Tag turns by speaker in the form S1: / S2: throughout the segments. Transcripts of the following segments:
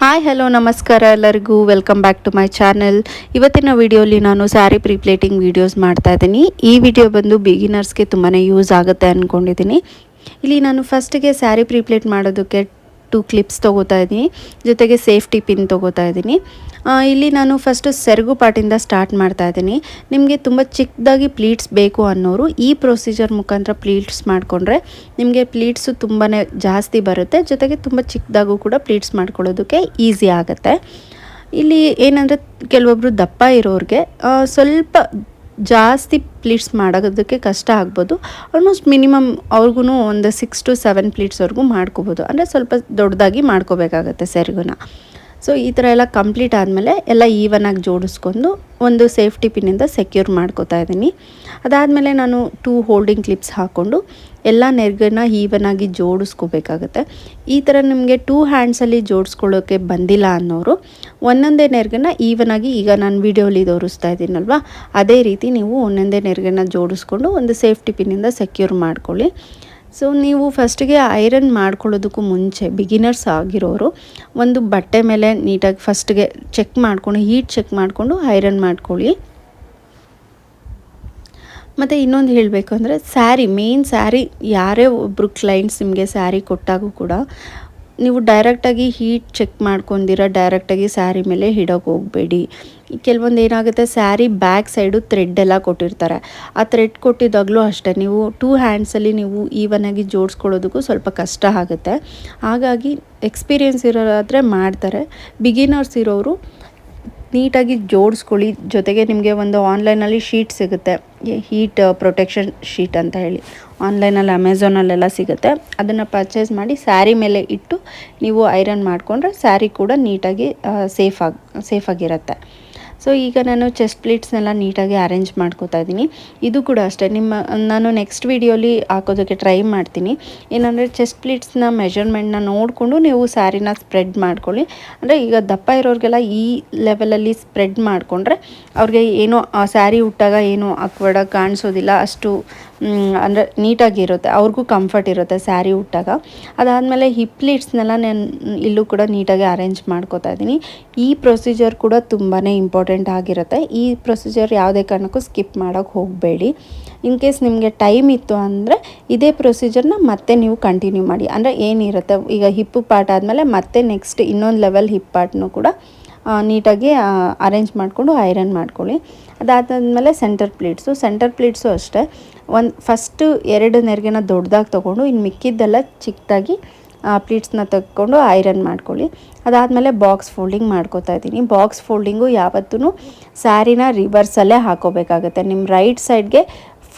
S1: Hi hello ನಮಸ್ಕಾರ ಎಲ್ಲರಿಗೂ welcome back to my channel. ಇವತ್ತಿನ ವಿಡಿಯೋಲಿ ನಾನು ಸ್ಯಾರಿ ಪ್ರೀಪ್ಲೇಟಿಂಗ್ ವೀಡಿಯೋಸ್ ಮಾಡ್ತಾ ಇದ್ದೀನಿ. ಈ ವಿಡಿಯೋ ಬಂದು ಬಿಗಿನರ್ಸ್ಗೆ ತುಂಬಾ ಯೂಸ್ ಆಗುತ್ತೆ ಅಂದ್ಕೊಂಡಿದ್ದೀನಿ. ಇಲ್ಲಿ ನಾನು ಫಸ್ಟಿಗೆ ಸ್ಯಾರಿ ಪ್ರೀಪ್ಲೇಟ್ ಮಾಡೋದಕ್ಕೆ 2 ಕ್ಲಿಪ್ಸ್ ತೊಗೋತಾ ಇದ್ದೀನಿ, ಜೊತೆಗೆ ಸೇಫ್ಟಿ ಪಿನ್ ತೊಗೋತಾ ಇದ್ದೀನಿ. ಇಲ್ಲಿ ನಾನು ಫಸ್ಟು ಸೆರಗು ಪಾಟಿಂದ ಸ್ಟಾರ್ಟ್ ಮಾಡ್ತಾ ಇದ್ದೀನಿ. ನಿಮಗೆ ತುಂಬ ಚಿಕ್ಕದಾಗಿ ಪ್ಲೀಟ್ಸ್ ಬೇಕು ಅನ್ನೋರು ಈ ಪ್ರೊಸೀಜರ್ ಮುಖಾಂತರ ಪ್ಲೀಟ್ಸ್ ಮಾಡಿಕೊಂಡ್ರೆ ನಿಮಗೆ ಪ್ಲೀಟ್ಸು ತುಂಬಾ ಜಾಸ್ತಿ ಬರುತ್ತೆ, ಜೊತೆಗೆ ತುಂಬ ಚಿಕ್ಕದಾಗೂ ಕೂಡ ಪ್ಲೀಟ್ಸ್ ಮಾಡ್ಕೊಳ್ಳೋದಕ್ಕೆ ಈಸಿ ಆಗುತ್ತೆ. ಇಲ್ಲಿ ಏನಂದರೆ ಕೆಲವೊಬ್ಬರು ದಪ್ಪ ಇರೋರಿಗೆ ಸ್ವಲ್ಪ ಜಾಸ್ತಿ ಪ್ಲೀಟ್ಸ್ ಮಾಡೋದಕ್ಕೆ ಕಷ್ಟ ಆಗ್ಬೋದು. ಆಲ್ಮೋಸ್ಟ್ ಮಿನಿಮಮ್ ಅವ್ರಿಗೂ ಒಂದು 6 to 7 ಪ್ಲೀಟ್ಸ್ವರೆಗೂ ಮಾಡ್ಕೋಬೋದು. ಅಂದರೆ ಸ್ವಲ್ಪ ದೊಡ್ಡದಾಗಿ ಮಾಡ್ಕೋಬೇಕಾಗತ್ತೆ ಸೆರಗುನ. ಸೊ ಈ ಥರ ಎಲ್ಲ ಕಂಪ್ಲೀಟ್ ಆದಮೇಲೆ ಎಲ್ಲ ಈವನಾಗಿ ಜೋಡಿಸ್ಕೊಂಡು ಒಂದು ಸೇಫ್ಟಿ ಪಿನ್ನಿಂದ ಸೆಕ್ಯೂರ್ ಮಾಡ್ಕೋತಾ ಇದ್ದೀನಿ. ಅದಾದಮೇಲೆ ನಾನು 2 ಹೋಲ್ಡಿಂಗ್ ಕ್ಲಿಪ್ಸ್ ಹಾಕ್ಕೊಂಡು ಎಲ್ಲ ನೆರ್ಗನ್ನ ಈವನಾಗಿ ಜೋಡಿಸ್ಕೋಬೇಕಾಗತ್ತೆ. ಈ ಥರ ನಿಮಗೆ 2 ಹ್ಯಾಂಡ್ಸಲ್ಲಿ ಜೋಡಿಸ್ಕೊಳ್ಳೋಕ್ಕೆ ಬಂದಿಲ್ಲ ಅನ್ನೋರು ಒಂದೊಂದೇ ನೆರ್ಗನ್ನ ಈವನಾಗಿ, ಈಗ ನಾನು ವಿಡಿಯೋಲಿ ತೋರಿಸ್ತಾ ಇದ್ದೀನಲ್ವ ಅದೇ ರೀತಿ ನೀವು ಒಂದೊಂದೇ ನೆರ್ಗನ್ನ ಜೋಡಿಸ್ಕೊಂಡು ಒಂದು ಸೇಫ್ಟಿ ಪಿನ್ನಿಂದ ಸೆಕ್ಯೂರ್ ಮಾಡ್ಕೊಳ್ಳಿ. ಸೊ ನೀವು ಫಸ್ಟಿಗೆ ಐರನ್ ಮಾಡ್ಕೊಳ್ಳೋದಕ್ಕೂ ಮುಂಚೆ ಬಿಗಿನರ್ಸ್ ಆಗಿರೋರು ಒಂದು ಬಟ್ಟೆ ಮೇಲೆ ನೀಟಾಗಿ ಫಸ್ಟಿಗೆ ಚೆಕ್ ಮಾಡಿಕೊಂಡು ಹೀಟ್ ಚೆಕ್ ಮಾಡಿಕೊಂಡು ಐರನ್ ಮಾಡ್ಕೊಳ್ಳಿ. ಮತ್ತು ಇನ್ನೊಂದು ಹೇಳಬೇಕು ಅಂದರೆ ಮೇನ್ ಸ್ಯಾರಿ ಯಾರೇ ಒಬ್ಬರು ಕ್ಲೈಂಟ್ಸ್ ನಿಮಗೆ ಸ್ಯಾರಿ ಕೊಟ್ಟಾಗೂ ಕೂಡ ನೀವು ಡೈರೆಕ್ಟಾಗಿ ಹೀಟ್ ಚೆಕ್ ಮಾಡ್ಕೊಂಡಿರ ಡೈರೆಕ್ಟಾಗಿ ಸ್ಯಾರಿ ಮೇಲೆ ಇಡೋಕೆ ಹೋಗಬೇಡಿ. ಕೆಲವೊಂದು ಏನಾಗುತ್ತೆ, ಸ್ಯಾರಿ ಬ್ಯಾಕ್ ಸೈಡು ಥ್ರೆಡ್ ಎಲ್ಲ ಕೊಟ್ಟಿರ್ತಾರೆ. ಆ ಥ್ರೆಡ್ ಕೊಟ್ಟಿದ್ದಾಗಲೂ ಅಷ್ಟೇ ನೀವು 2 ಹ್ಯಾಂಡ್ಸಲ್ಲಿ ನೀವು ಈವನಾಗಿ ಜೋಡಿಸ್ಕೊಳ್ಳೋದಕ್ಕೂ ಸ್ವಲ್ಪ ಕಷ್ಟ ಆಗುತ್ತೆ. ಹಾಗಾಗಿ ಎಕ್ಸ್ಪೀರಿಯೆನ್ಸ್ ಇರೋರಾದರೆ ಮಾಡ್ತಾರೆ. ಬಿಗಿನರ್ಸ್ ಇರೋರು ನೀಟಾಗಿ ಜೋಡಿಸ್ಕೊಳ್ಳಿ. ಜೊತೆಗೆ ನಿಮಗೆ ಒಂದು ಆನ್ಲೈನಲ್ಲಿ ಶೀಟ್ ಸಿಗುತ್ತೆ, ಹೀಟ್ ಪ್ರೊಟೆಕ್ಷನ್ ಶೀಟ್ ಅಂತ ಹೇಳಿ ಆನ್ಲೈನಲ್ಲಿ ಅಮೆಝಾನಲ್ಲೆಲ್ಲ ಸಿಗುತ್ತೆ. ಅದನ್ನು ಪರ್ಚೇಸ್ ಮಾಡಿ ಸ್ಯಾರಿ ಮೇಲೆ ಇಟ್ಟು ನೀವು ಐರನ್ ಮಾಡಿಕೊಂಡ್ರೆ ಸ್ಯಾರಿ ಕೂಡ ನೀಟಾಗಿ ಸೇಫಾಗಿರುತ್ತೆ. ಸೊ ಈಗ ನಾನು ಚೆಸ್ಟ್ ಪ್ಲೀಟ್ಸ್ನೆಲ್ಲ ನೀಟಾಗಿ ಅರೇಂಜ್ ಮಾಡ್ಕೋತಾ ಇದ್ದೀನಿ. ಇದು ಕೂಡ ಅಷ್ಟೇ ನಾನು ನೆಕ್ಸ್ಟ್ ವೀಡಿಯೋಲಿ ಹಾಕೋದಕ್ಕೆ ಟ್ರೈ ಮಾಡ್ತೀನಿ. ಏನಂದರೆ ಚೆಸ್ಟ್ ಪ್ಲೀಟ್ಸ್ನ ಮೆಜರ್ಮೆಂಟ್ನ ನೋಡಿಕೊಂಡು ನೀವು ಸ್ಯಾರಿನ ಸ್ಪ್ರೆಡ್ ಮಾಡ್ಕೊಳ್ಳಿ. ಅಂದರೆ ಈಗ ದಪ್ಪ ಇರೋರಿಗೆಲ್ಲ ಈ ಲೆವೆಲಲ್ಲಿ ಸ್ಪ್ರೆಡ್ ಮಾಡಿಕೊಂಡ್ರೆ ಅವ್ರಿಗೆ ಏನೋ ಆ ಸ್ಯಾರಿ ಉಟ್ಟಾಗ ಏನೋ ಆಕ್ವರ್ಡಾಗಿ ಕಾಣಿಸೋದಿಲ್ಲ, ಅಷ್ಟು ಅಂದರೆ ನೀಟಾಗಿರುತ್ತೆ, ಅವ್ರಿಗೂ ಕಂಫರ್ಟ್ ಇರುತ್ತೆ ಸ್ಯಾರಿ ಉಟ್ಟಾಗ. ಅದಾದಮೇಲೆ ಹಿಪ್ ಪ್ಲೀಟ್ಸ್ನೆಲ್ಲ ನಾನು ಇಲ್ಲೂ ಕೂಡ ನೀಟಾಗಿ ಅರೇಂಜ್ ಮಾಡ್ಕೋತಾ ಇದ್ದೀನಿ. ಈ ಪ್ರೊಸೀಜರ್ ಕೂಡ ತುಂಬಾ ಇಂಪಾರ್ಟೆಂಟ್ ಆಗಿರುತ್ತೆ. ಈ ಪ್ರೊಸೀಜರ್ ಯಾವುದೇ ಕಾರಣಕ್ಕೂ ಸ್ಕಿಪ್ ಮಾಡೋಕ್ಕೆ ಹೋಗಬೇಡಿ. ಇನ್ ಕೇಸ್ ನಿಮಗೆ ಟೈಮ್ ಇತ್ತು ಅಂದರೆ ಇದೇ ಪ್ರೊಸೀಜರ್ನ ಮತ್ತೆ ನೀವು ಕಂಟಿನ್ಯೂ ಮಾಡಿ. ಅಂದರೆ ಏನಿರುತ್ತೆ, ಈಗ ಹಿಪ್ಪು ಪಾರ್ಟ್ ಆದಮೇಲೆ ಮತ್ತೆ ನೆಕ್ಸ್ಟ್ ಇನ್ನೊಂದು ಲೆವೆಲ್ ಹಿಪ್ ಪಾರ್ಟ್ನೂ ಕೂಡ ನೀಟಾಗಿ ಅರೇಂಜ್ ಮಾಡಿಕೊಂಡು ಐರನ್ ಮಾಡ್ಕೊಳ್ಳಿ. ಅದಾದಮೇಲೆ ಸೆಂಟರ್ ಪ್ಲೀಟ್ಸು ಅಷ್ಟೇ ಫಸ್ಟು 2 ನೆರಿಗೆನ ದೊಡ್ಡದಾಗಿ ತೊಗೊಂಡು ಇನ್ನು ಮಿಕ್ಕಿದ್ದೆಲ್ಲ ಚಿಕ್ಕದಾಗಿ ಪ್ಲೀಟ್ಸ್ನ ತೆಗೆದುಕೊಂಡು ಐರನ್ ಮಾಡ್ಕೊಳ್ಳಿ. ಅದಾದಮೇಲೆ ಬಾಕ್ಸ್ ಫೋಲ್ಡಿಂಗ್ ಮಾಡ್ಕೋತಾ ಇದ್ದೀನಿ. ಬಾಕ್ಸ್ ಫೋಲ್ಡಿಂಗು ಯಾವತ್ತೂ ಸ್ಯಾರಿನ ರಿವರ್ಸಲ್ಲೇ ಹಾಕೋಬೇಕಾಗುತ್ತೆ. ನಿಮ್ಮ ರೈಟ್ ಸೈಡ್ಗೆ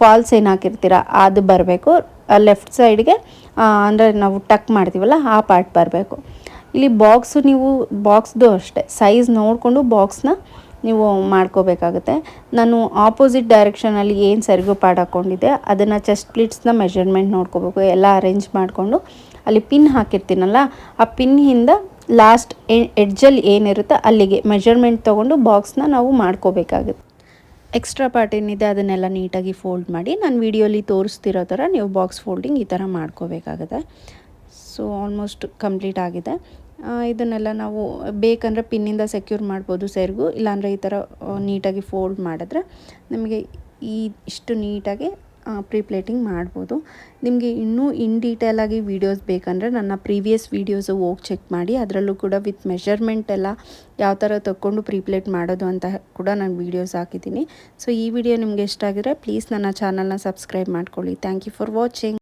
S1: ಫಾಲ್ಸ್ ಏನು ಹಾಕಿರ್ತೀರ ಅದು ಬರಬೇಕು, ಲೆಫ್ಟ್ ಸೈಡ್ಗೆ ಅಂದರೆ ನಾವು ಟಕ್ ಮಾಡ್ತೀವಲ್ಲ ಆ ಪಾರ್ಟ್ ಬರಬೇಕು. ಇಲ್ಲಿ ನೀವು ಬಾಕ್ಸ್ದು ಅಷ್ಟೇ ಸೈಜ್ ನೋಡಿಕೊಂಡು ಬಾಕ್ಸ್ನ ನೀವು ಮಾಡ್ಕೋಬೇಕಾಗುತ್ತೆ. ನಾನು ಆಪೋಸಿಟ್ ಡೈರೆಕ್ಷನಲ್ಲಿ ಏನು ಸೆರಗು ಪಾಡ್ ಹಾಕ್ಕೊಂಡಿದ್ದೆ ಅದನ್ನು ಚೆಸ್ಟ್ ಪ್ಲೀಟ್ಸ್ನ ಮೆಜರ್ಮೆಂಟ್ ನೋಡ್ಕೋಬೇಕು. ಎಲ್ಲ ಅರೇಂಜ್ ಮಾಡಿಕೊಂಡು ಅಲ್ಲಿ ಪಿನ್ ಹಾಕಿರ್ತೀನಲ್ಲ ಆ ಪಿನ್ನಿಂದ ಲಾಸ್ಟ್ ಎಡ್ಜಲ್ಲಿ ಏನಿರುತ್ತೆ ಅಲ್ಲಿಗೆ ಮೆಜರ್ಮೆಂಟ್ ತೊಗೊಂಡು ಬಾಕ್ಸ್ನ ನಾವು ಮಾಡ್ಕೋಬೇಕಾಗುತ್ತೆ. ಎಕ್ಸ್ಟ್ರಾ ಪಾರ್ಟ್ ಏನಿದೆ ಅದನ್ನೆಲ್ಲ ನೀಟಾಗಿ ಫೋಲ್ಡ್ ಮಾಡಿ ನಾನು ವಿಡಿಯೋಲಿ ತೋರಿಸ್ತಿರೋ ಥರ ನೀವು ಬಾಕ್ಸ್ ಫೋಲ್ಡಿಂಗ್ ಈ ಥರ ಮಾಡ್ಕೋಬೇಕಾಗುತ್ತೆ. ಸೊ ಆಲ್ಮೋಸ್ಟ್ ಕಂಪ್ಲೀಟ್ ಆಗಿದೆ. ಇದನ್ನೆಲ್ಲ ನಾವು ಬೇಕಂದರೆ ಪಿನ್ನಿಂದ ಸೆಕ್ಯೂರ್ ಮಾಡ್ಬೋದು ಸೆರಗು, ಇಲ್ಲಾಂದರೆ ಈ ಥರ ನೀಟಾಗಿ ಫೋಲ್ಡ್ ಮಾಡಿದ್ರೆ ನಮಗೆ ಇಷ್ಟು ನೀಟಾಗಿ ಪ್ರೀಪ್ಲೇಟಿಂಗ್ ಮಾಡ್ಬೋದು. ನಿಮಗೆ ಇನ್ನೂ ಇನ್ ಡೀಟೇಲಾಗಿ ವೀಡಿಯೋಸ್ ಬೇಕಂದರೆ ನನ್ನ ಪ್ರೀವಿಯಸ್ ವೀಡಿಯೋಸು ಹೋಗಿ ಚೆಕ್ ಮಾಡಿ. ಅದರಲ್ಲೂ ಕೂಡ ವಿತ್ ಮೆಷರ್ಮೆಂಟ್ ಎಲ್ಲ ಯಾವ ಥರ ತಗೊಂಡು ಪ್ರೀಪ್ಲೇಟ್ ಮಾಡೋದು ಅಂತ ಕೂಡ ನಾನು ವೀಡಿಯೋಸ್ ಹಾಕಿದ್ದೀನಿ. ಸೊ ಈ ವಿಡಿಯೋ ನಿಮಗೆ ಇಷ್ಟ ಆಗಿದ್ರೆ ಪ್ಲೀಸ್ ನನ್ನ ಚಾನಲ್ನ ಸಬ್ಸ್ಕ್ರೈಬ್ ಮಾಡ್ಕೊಳ್ಳಿ. Thank you for watching.